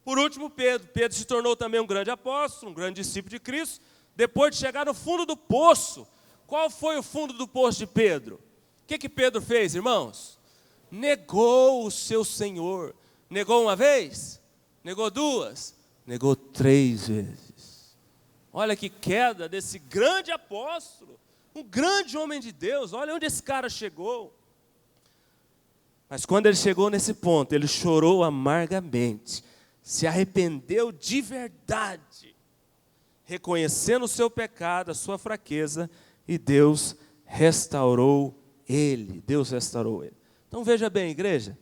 Por último, Pedro. Pedro se tornou também um grande apóstolo, um grande discípulo de Cristo. Depois de chegar no fundo do poço. Qual foi o fundo do poço de Pedro? O que Pedro fez, irmãos? Negou o seu Senhor. Negou uma vez? Negou duas? Negou 3 vezes. Olha que queda desse grande apóstolo. Um grande homem de Deus. Olha onde esse cara chegou. Mas quando ele chegou nesse ponto, ele chorou amargamente. Se arrependeu de verdade. Reconhecendo o seu pecado, a sua fraqueza, e Deus restaurou ele. Deus restaurou ele. Então veja bem, igreja,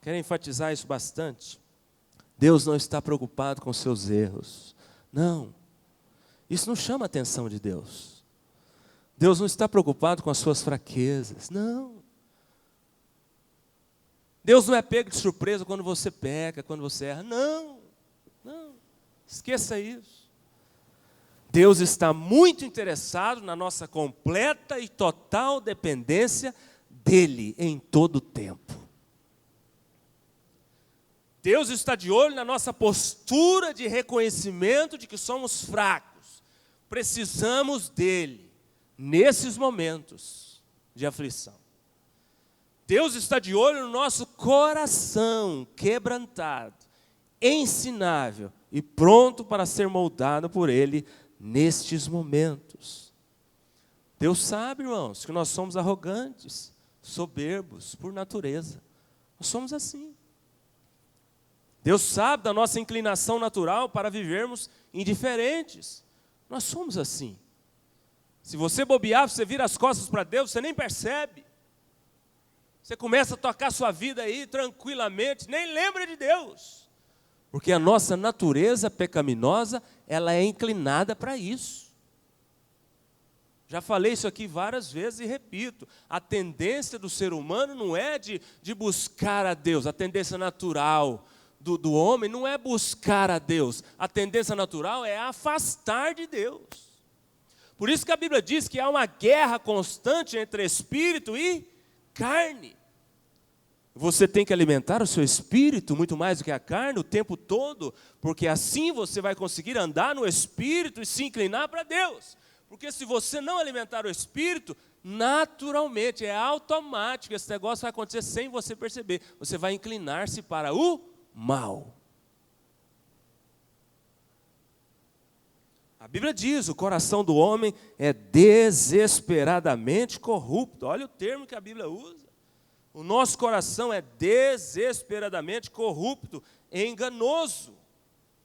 quero enfatizar isso bastante. Deus não está preocupado com seus erros. Não, isso não chama a atenção de Deus. Deus não está preocupado com as suas fraquezas, não. Deus não é pego de surpresa quando você peca, quando você erra, não, esqueça isso. Deus está muito interessado na nossa completa e total dependência dEle em todo o tempo. Deus está de olho na nossa postura de reconhecimento de que somos fracos. Precisamos dEle nesses momentos de aflição. Deus está de olho no nosso coração quebrantado, ensinável e pronto para ser moldado por Ele nestes momentos. Deus sabe, irmãos, que nós somos arrogantes, soberbos por natureza. Nós somos assim. Deus sabe da nossa inclinação natural para vivermos indiferentes. Nós somos assim. Se você bobear, você vira as costas para Deus, você nem percebe. Você começa a tocar sua vida aí tranquilamente, nem lembra de Deus. Porque a nossa natureza pecaminosa, ela é inclinada para isso. Já falei isso aqui várias vezes e repito. A tendência do ser humano não é de buscar a Deus. A tendência natural do homem não é buscar a Deus. A tendência natural é afastar de Deus. Por isso que a Bíblia diz que há uma guerra constante entre espírito e carne. Você tem que alimentar o seu espírito muito mais do que a carne o tempo todo, porque assim você vai conseguir andar no espírito e se inclinar para Deus. Porque se você não alimentar o espírito, naturalmente, é automático, esse negócio vai acontecer sem você perceber. Você vai inclinar-se para o mal. A Bíblia diz, o coração do homem é desesperadamente corrupto. Olha o termo que a Bíblia usa. O nosso coração é desesperadamente corrupto, enganoso.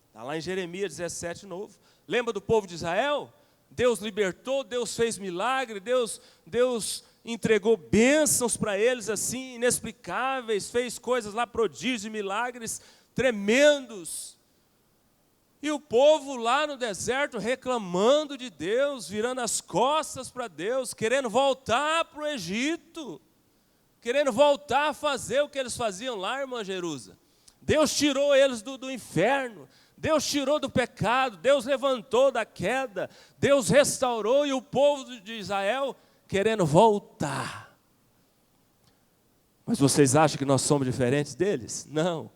Está lá em Jeremias 17, novo. Lembra do povo de Israel? Deus libertou, Deus fez milagre, Deus entregou bênçãos para eles assim, inexplicáveis, fez coisas lá, prodígios e milagres tremendos. E o povo lá no deserto reclamando de Deus, virando as costas para Deus, querendo voltar para o Egito, querendo voltar a fazer o que eles faziam lá, irmã Jerusa. Deus tirou eles do inferno, Deus tirou do pecado, Deus levantou da queda, Deus restaurou, e o povo de Israel querendo voltar. Mas vocês acham que nós somos diferentes deles? Não.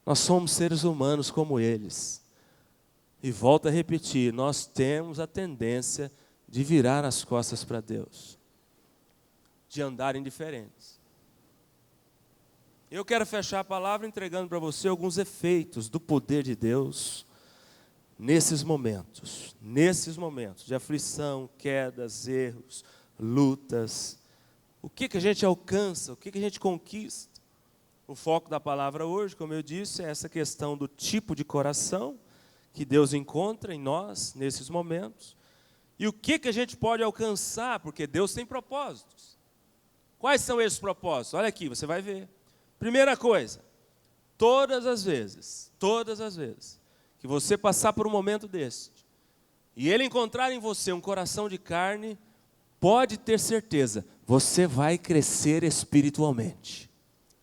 Nós somos seres humanos como eles. E volto a repetir, nós temos a tendência de virar as costas para Deus, de andar indiferentes. Eu quero fechar a palavra entregando para você alguns efeitos do poder de Deus nesses momentos de aflição, quedas, erros, lutas. O que a gente alcança, o que a gente conquista? O foco da palavra hoje, como eu disse, é essa questão do tipo de coração que Deus encontra em nós nesses momentos. E o que a gente pode alcançar, porque Deus tem propósitos. Quais são esses propósitos? Olha aqui, você vai ver. Primeira coisa, todas as vezes que você passar por um momento desse, e Ele encontrar em você um coração de carne, pode ter certeza, você vai crescer espiritualmente.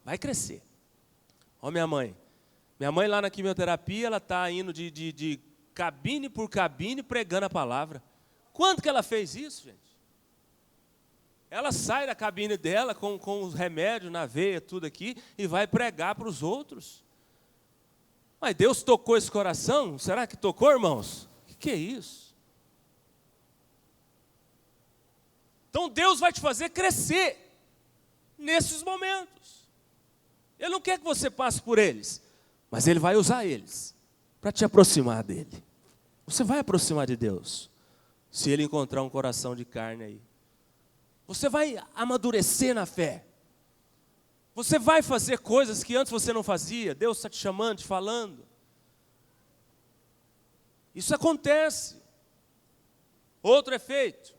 Vai crescer. Ó, minha mãe lá na quimioterapia, ela está indo de cabine por cabine pregando a palavra. Quando que ela fez isso, gente? Ela sai da cabine dela com os remédios na veia, tudo aqui, e vai pregar para os outros. Mas Deus tocou esse coração? Será que tocou, irmãos? O que é isso? Então Deus vai te fazer crescer nesses momentos. Ele não quer que você passe por eles, mas Ele vai usar eles para te aproximar dEle. Você vai aproximar de Deus, se Ele encontrar um coração de carne aí. Você vai amadurecer na fé. Você vai fazer coisas que antes você não fazia. Deus está te chamando, te falando. Isso acontece. Outro efeito.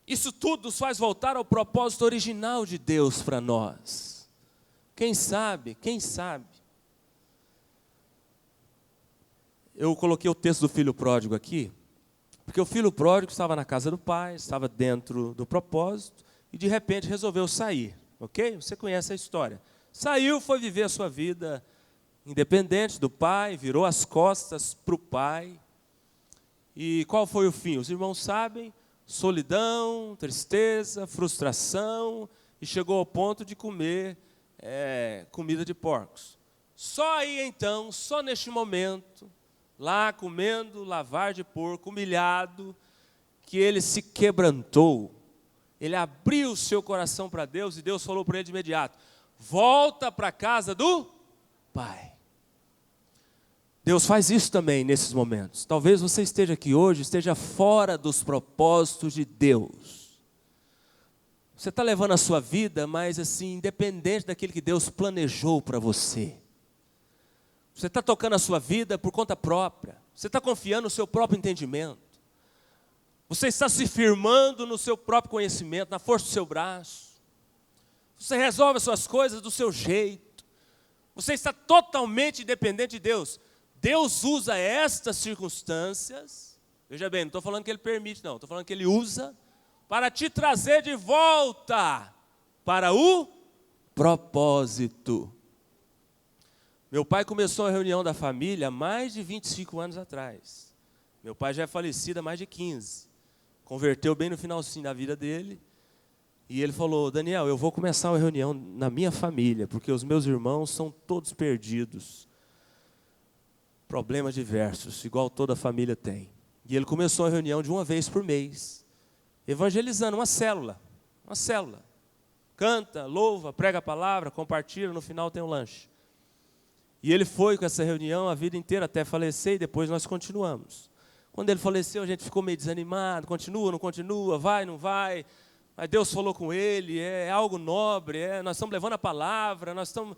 Isso tudo nos faz voltar ao propósito original de Deus para nós. Quem sabe? Eu coloquei o texto do filho pródigo aqui, porque o filho pródigo estava na casa do pai, estava dentro do propósito, e de repente resolveu sair, ok? Você conhece a história. Saiu, foi viver a sua vida independente do pai, virou as costas para o pai. E qual foi o fim? Os irmãos sabem, solidão, tristeza, frustração, e chegou ao ponto de comer comida de porcos. Só aí então, só neste momento, lá comendo lavar de porco, humilhado, que ele se quebrantou, ele abriu o seu coração para Deus, e Deus falou para ele de imediato: volta para a casa do Pai. Deus faz isso também nesses momentos. Talvez você esteja aqui hoje, esteja fora dos propósitos de Deus. Você está levando a sua vida, mas assim, independente daquilo que Deus planejou para você. Você está tocando a sua vida por conta própria. Você está confiando no seu próprio entendimento. Você está se firmando no seu próprio conhecimento, na força do seu braço. Você resolve as suas coisas do seu jeito. Você está totalmente independente de Deus. Deus usa estas circunstâncias, veja bem, não estou falando que Ele permite, não, estou falando que Ele usa para te trazer de volta para o propósito. Meu pai começou a reunião da família há mais de 25 anos atrás. Meu pai já é falecido há mais de 15. Converteu bem no finalzinho da vida dele. E ele falou: Daniel, eu vou começar uma reunião na minha família, porque os meus irmãos são todos perdidos. Problemas diversos, igual toda família tem. E ele começou a reunião de uma vez por mês, evangelizando uma célula. Canta, louva, prega a palavra, compartilha, no final tem um lanche. E ele foi com essa reunião a vida inteira até falecer, e depois nós continuamos. Quando ele faleceu, a gente ficou meio desanimado, continua, não continua, vai, não vai. Mas Deus falou com ele, é algo nobre, nós estamos levando a palavra, nós estamos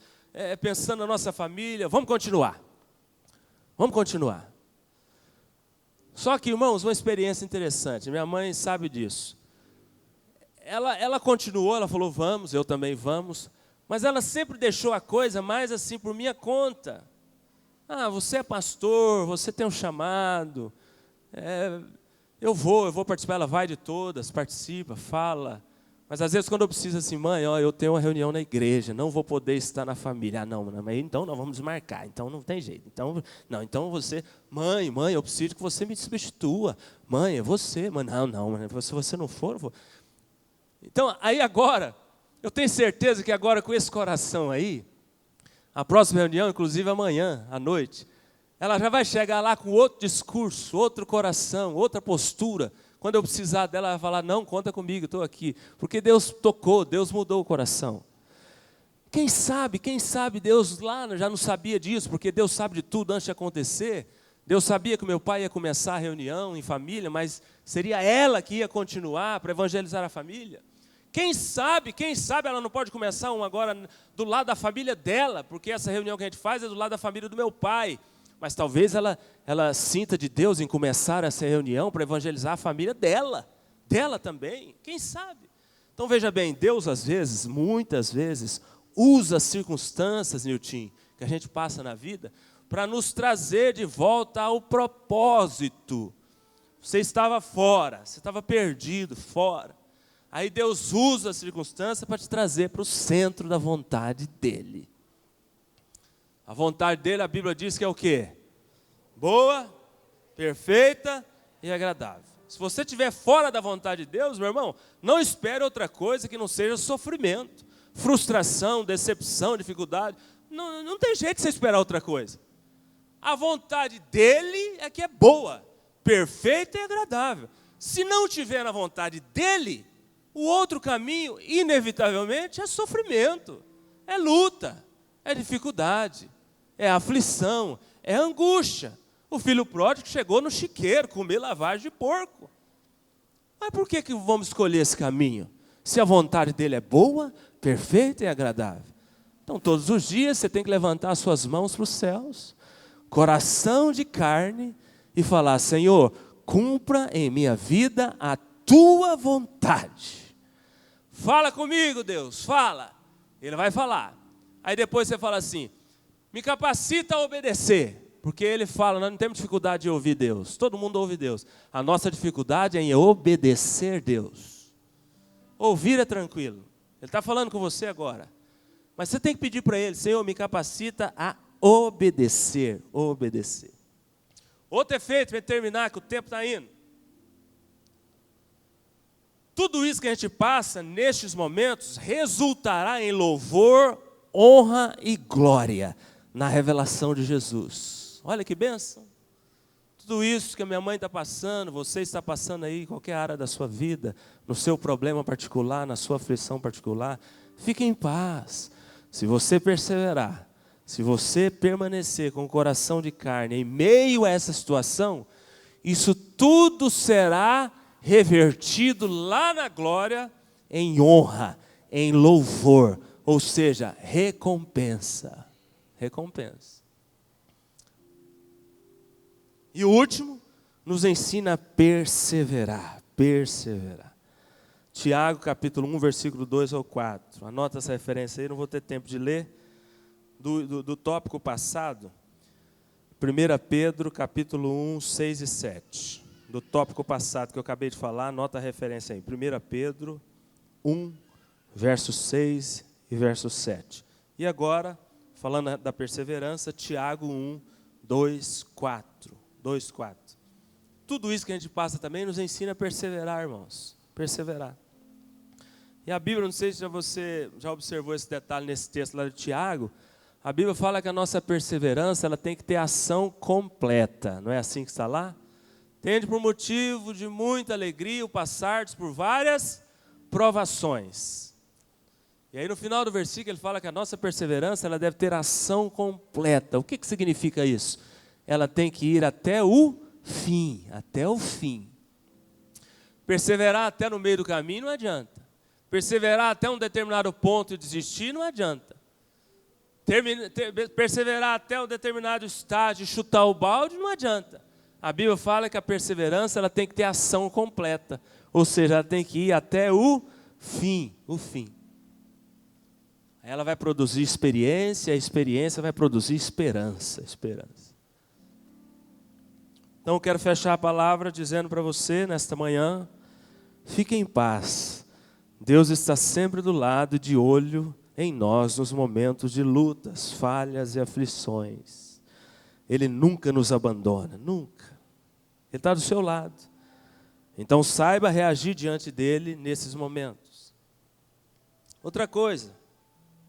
pensando na nossa família, vamos continuar. Só que, irmãos, uma experiência interessante. Minha mãe sabe disso. Ela continuou, ela falou, vamos, eu também vamos. Mas ela sempre deixou a coisa mais assim por minha conta. Ah, você é pastor, você tem um chamado. Eu vou participar, ela vai de todas, participa, fala. Mas às vezes quando eu preciso assim, mãe, ó, eu tenho uma reunião na igreja, não vou poder estar na família. Ah, não, mas então nós vamos desmarcar, então não tem jeito. Então você, mãe, eu preciso que você me substitua. Mãe, é você, mãe, não, se você não for, eu vou. Então, aí agora, eu tenho certeza que agora com esse coração aí, a próxima reunião, inclusive amanhã, à noite, ela já vai chegar lá com outro discurso, outro coração, outra postura. Quando eu precisar dela, ela vai falar, não, conta comigo, estou aqui. Porque Deus tocou, Deus mudou o coração. Quem sabe Deus lá já não sabia disso, porque Deus sabe de tudo antes de acontecer. Deus sabia que o meu pai ia começar a reunião em família, mas seria ela que ia continuar para evangelizar a família. Quem sabe ela não pode começar agora do lado da família dela, porque essa reunião que a gente faz é do lado da família do meu pai. Mas talvez ela sinta de Deus em começar essa reunião para evangelizar a família dela também, quem sabe? Então veja bem, Deus às vezes, muitas vezes, usa as circunstâncias, Nilton, que a gente passa na vida, para nos trazer de volta ao propósito. Você estava fora, você estava perdido, fora. Aí Deus usa a circunstância para te trazer para o centro da vontade dEle. A vontade dEle, a Bíblia diz que é o quê? Boa, perfeita e agradável. Se você estiver fora da vontade de Deus, meu irmão, não espere outra coisa que não seja sofrimento, frustração, decepção, dificuldade. Não tem jeito de você esperar outra coisa. A vontade dEle é que é boa, perfeita e agradável. Se não estiver na vontade dEle, o outro caminho, inevitavelmente, é sofrimento, é luta, é dificuldade, é aflição, é angústia. O filho pródigo chegou no chiqueiro, comer lavagem de porco. Mas por que vamos escolher esse caminho? Se a vontade dele é boa, perfeita e agradável. Então, todos os dias, você tem que levantar as suas mãos para os céus, coração de carne, e falar, Senhor, cumpra em minha vida a tua vontade. Fala comigo, Deus, fala. Ele vai falar. Aí depois você fala assim, me capacita a obedecer. Porque ele fala, nós não temos dificuldade de ouvir Deus. Todo mundo ouve Deus. A nossa dificuldade é em obedecer Deus. Ouvir é tranquilo. Ele está falando com você agora. Mas você tem que pedir para ele, Senhor, me capacita a obedecer. Obedecer. Outro efeito, para terminar, que o tempo está indo. Tudo isso que a gente passa nestes momentos resultará em louvor, honra e glória na revelação de Jesus. Olha que bênção. Tudo isso que a minha mãe está passando, você está passando aí em qualquer área da sua vida, no seu problema particular, na sua aflição particular, fique em paz. Se você perseverar, se você permanecer com o coração de carne em meio a essa situação, isso tudo será revertido lá na glória em honra, em louvor, ou seja, recompensa. Recompensa. E o último, nos ensina a perseverar, perseverar. Tiago, capítulo 1, versículo 2 ao 4. Anota essa referência aí, não vou ter tempo de ler. Do tópico passado, 1 Pedro, capítulo 1, 6 e 7. Do tópico passado que eu acabei de falar, anota a referência aí. 1 Pedro 1, verso 6 e verso 7. E agora, falando da perseverança, Tiago 1, 2, 4. 2, 4. Tudo isso que a gente passa também nos ensina a perseverar, irmãos. Perseverar. E a Bíblia, não sei se você já observou esse detalhe nesse texto lá de Tiago, a Bíblia fala que a nossa perseverança ela tem que ter ação completa. Não é assim que está lá? Tende por motivo de muita alegria o passardes por várias provações. E aí no final do versículo ele fala que a nossa perseverança ela deve ter ação completa. O que significa isso? Ela tem que ir até o fim, até o fim. Perseverar até no meio do caminho não adianta. Perseverar até um determinado ponto e desistir não adianta. Perseverar até um determinado estágio e chutar o balde não adianta. A Bíblia fala que a perseverança ela tem que ter ação completa. Ou seja, ela tem que ir até o fim. Aí ela vai produzir experiência, a experiência vai produzir esperança. Então eu quero fechar a palavra dizendo para você nesta manhã, fique em paz. Deus está sempre do lado, de olho em nós, nos momentos de lutas, falhas e aflições. Ele nunca nos abandona, nunca. Ele está do seu lado. Então saiba reagir diante dele nesses momentos. Outra coisa,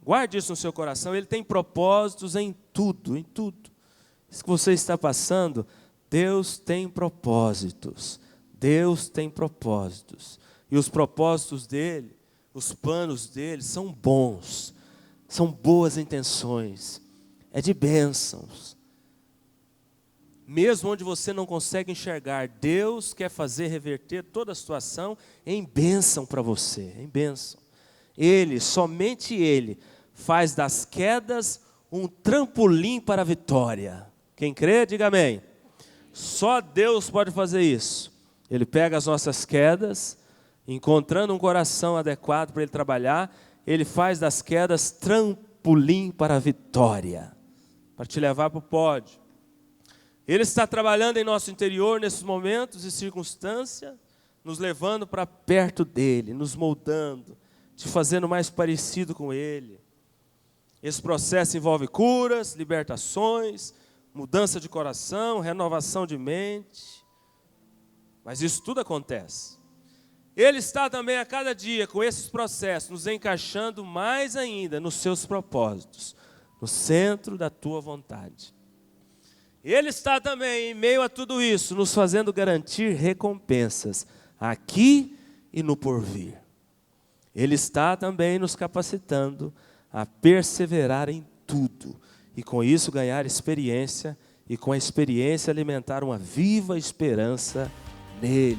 guarde isso no seu coração, ele tem propósitos em tudo. Isso que você está passando, Deus tem propósitos. E os propósitos dele, os planos dele são bons, são boas intenções, é de bênçãos. Mesmo onde você não consegue enxergar, Deus quer fazer reverter toda a situação em bênção para você, em bênção. Somente Ele, faz das quedas um trampolim para a vitória. Quem crê, diga amém. Só Deus pode fazer isso. Ele pega as nossas quedas, encontrando um coração adequado para Ele trabalhar, Ele faz das quedas trampolim para a vitória, para te levar para o pódio. Ele está trabalhando em nosso interior nesses momentos e circunstâncias, nos levando para perto dEle, nos moldando, te fazendo mais parecido com Ele. Esse processo envolve curas, libertações, mudança de coração, renovação de mente. Mas isso tudo acontece. Ele está também a cada dia com esses processos, nos encaixando mais ainda nos seus propósitos, no centro da tua vontade. Ele está também em meio a tudo isso, nos fazendo garantir recompensas, aqui e no porvir. Ele está também nos capacitando a perseverar em tudo, e com isso ganhar experiência, e com a experiência alimentar uma viva esperança nele.